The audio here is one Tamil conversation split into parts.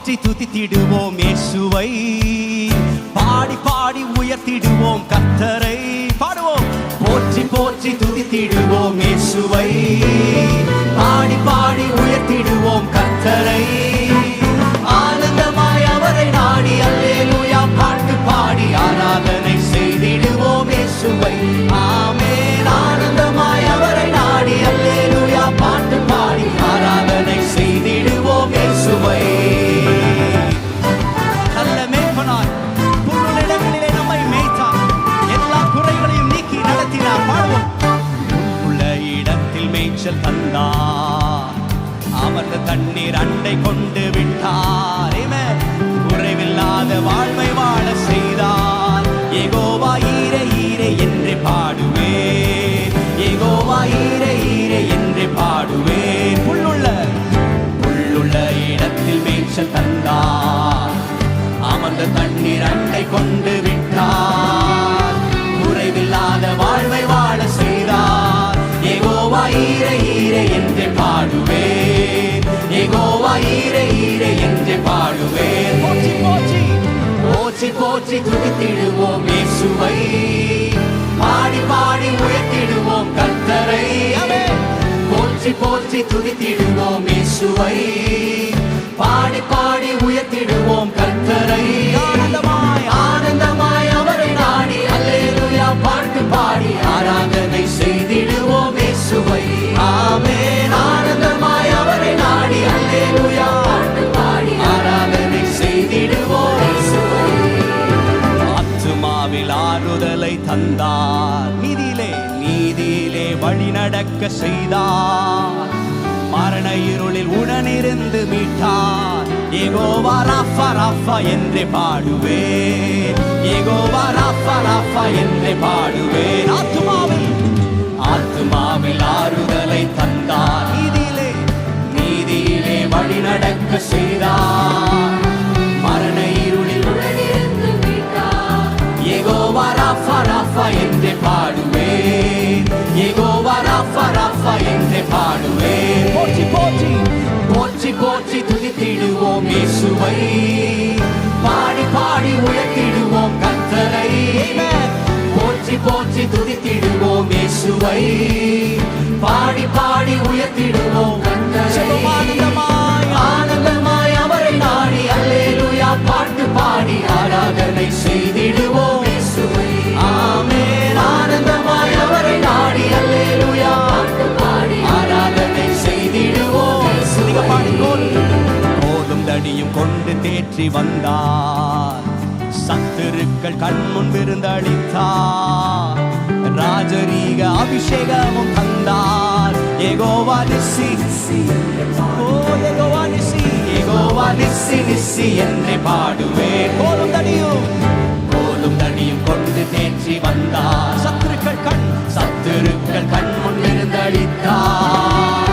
போற்றி துதித்திடுவோம் இயேசுவை, பாடி பாடி உயர்த்திடுவோம் கர்த்தரை. பாடுவோம். போற்றி போற்றி துதித்திடுவோம் இயேசுவை, பாடி பாடி உயர்த்திடுவோம் கர்த்தரை. ஆனந்தமாய் அவரை நாடி அல்லேலூயா பாட்டு பாடி ஆராதனை செய்திடுவோம் இயேசுவை. ஆமென். ஆனந்தமாய் அவரை நாடி அல்லேலூயா பாட்டு பாடி ஆராதனை செய்திடுவோம் இயேசுவை. நல்ல மேய்ப்பனாய் புல்லுள்ள நம்மை மேய்த்தார், எல்லா குறைகளையும் நீக்கி நடத்தினார். பாடுவோம். உள்ள இடத்தில் மேய்ச்சல் தந்தார், அமர்ந்த தண்ணீர் அண்டை கொண்டு விட்டார். குறைவில்லாத வாழ்வை வாழ செய்தார். யெகோவா ஈரே ஈரே என்று பாடுவேன், யெகோவா ஈரே ஈரே என்று பாடுவேன். புல்லுள்ள இடத்தில் மேய்ச்சல் தந்தார், அமர்ந்த தண்ணீர் அண்டை கொண்டு விட்டார். குறைவில்லாத வாழ்வை வாழ செய்தார். யெகோவா ஈரே ஈரே என்று பாடுவேன், யெகோவா ஈரே ஈரே என்று பாடுவேன். போற்றி போற்றி போற்றி போற்றி துதித்திடுவோம் இயேசுவை, பாடி பாடி உயர்த்திடுவோம் கர்த்தரை. போற்றி போற்றி துதித்திடுவோம் இயேசுவை, பாடி பாடி உயர்த்திடுவோம் கர்த்தரை. ஆனந்தமாய் ஆனந்தமாய் அவரை நாடி அல்லேலூயா பாட்டு பாடி ஆராதனை செய்திடுவோம் இயேசுவை. ஆமென். ஆனந்தமாய் அவரை நாடி அல்லேலூயா பாட்டு பாடி ஆராதனை செய்திடுவோம் இயேசுவை. ஆத்துமாவில் ஆறுதலை தந்தார், நீதியிலே வழி நடக்க செய்தார். மரண இருளில் உடனிருந்து மீட்டார். யெகோவா ராஃபா ராஃபா என்று பாடுவேன், யெகோவா ராஃபா ராஃபா என்று பாடுவேன். ஆத்துமாவில் ஆறுதலை தந்தார், நீதியிலே வழி நடக்க செய்தார். மரண இருளில் உடனிருந்து மீட்டார். யெகோவா ராஃபா ராஃபா என்று பாடுவேன், யெகோவா ராஃபா ராஃபா என்று பாடுவேன். போற்றி போற்றி போற்றி போற்றி துதித்திடுவோம் இயேசுவை, பாடி பாடி உயர்த்திடுவோம் கர்த்தரை. போற்றி போற்றி துதித்திடுவோம் இயேசுவை, பாடி பாடி உயர்த்திடுவோம் கர்த்தரை. ஆனந்தமாய் ஆனந்தமாய் அவரை நாடி அல்லேலூயா பாட்டு பாடி ஆராதனை செய்திடுவோம் இயேசுவை. ஆமென். ஆனந்தமாய் அவரை நாடி அல்லேலூயா பாட்டு பாடி ஆராதனை செய்திடுவோம் இயேசுவை. கோலும் தடியும் கொண்டு தேற்றி வந்தார், சத்துருக்கள் கண்முன் விருந்தளித்தார். ராஜரீக அபிஷேகமும் தந்தார். யெகோவா நிஸ்ஸி, ஓ யெகோவா நிஸ்ஸி, யெகோவா நிஸ்ஸி நிஸ்ஸி என்று பாடுவேன். கோலும் தடியும் கொண்டு தேற்றி வந்தார். சத்துருக்கள் கண் முன் விருந்தளித்தார்.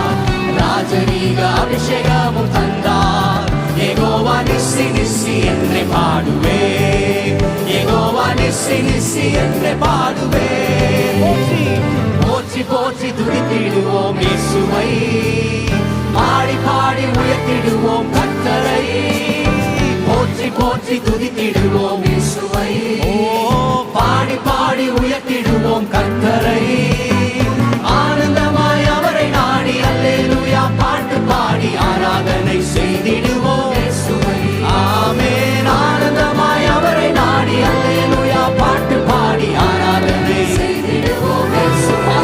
ராஜரீக அபிஷேகமும் தந்தார். யெகோவா நிஸ்ஸி நிஸ்ஸி என்று பாடுவேன், யெகோவா நிஸ்ஸி நிஸ்ஸி என்று பாடுவேன். போற்றி போற்றி துதித்திடுவோம் இயேசுவை, பாடி பாடி உயர்த்திடுவோம் கர்த்தரை. போற்றி போற்றி துதித்திடுவோம் இயேசுவை, பாடி பாடி உயர்த்திடுவோம் கர்த்தரை. ஆனந்தமாய் அவரை நாடி அல்லேலூயா பாட்டு பாடி ஆராதனை செய்திடுவோம் இயேசுவை. ஆமென். ஆனந்தமாய் அவரை நாடி அல்லேலூயா பாட்டு பாடி ஆராதனை செய்திடுவோம் இயேசுவை.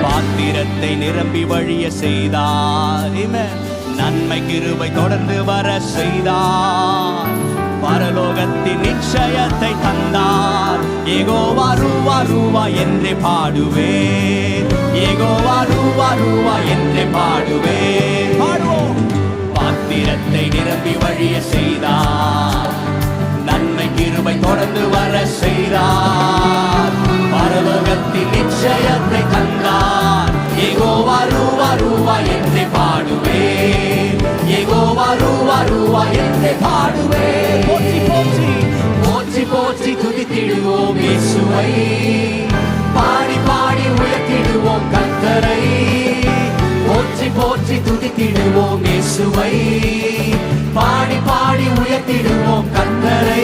பாத்திரத்தை நிரம்பி வழிய செய்தார். நன்மை கிருபை தொடர்ந்து வர செய்தார். பரலோகத்தின் நிச்சயத்தை தந்தார். யெகோவா ரூவா ரூவா என்று பாடுவேன், யெகோவா ரூவா ரூவா என்று பாடுவேன். பாடுவோம். பாத்திரத்தை நிரம்பி வழிய செய்தார். நன்மை கிருபை தொடர்ந்து வர செய்தார். பரலோகத்தின் நிச்சயத்தை தந்தார். யெகோவா ரூவா ரூவா என்று பாடுவேன், யெகோவா ரூவா ரூவா என்று பாடுவேன். போற்றி போற்றி போற்றி போற்றி துதித்திடுவோம் இயேசுவை, பாடி பாடி உயர்த்திடுவோம் கர்த்தரை. போற்றி போற்றி துதித்திடுவோம் இயேசுவை, பாடி பாடி உயர்த்திடுவோம் கர்த்தரை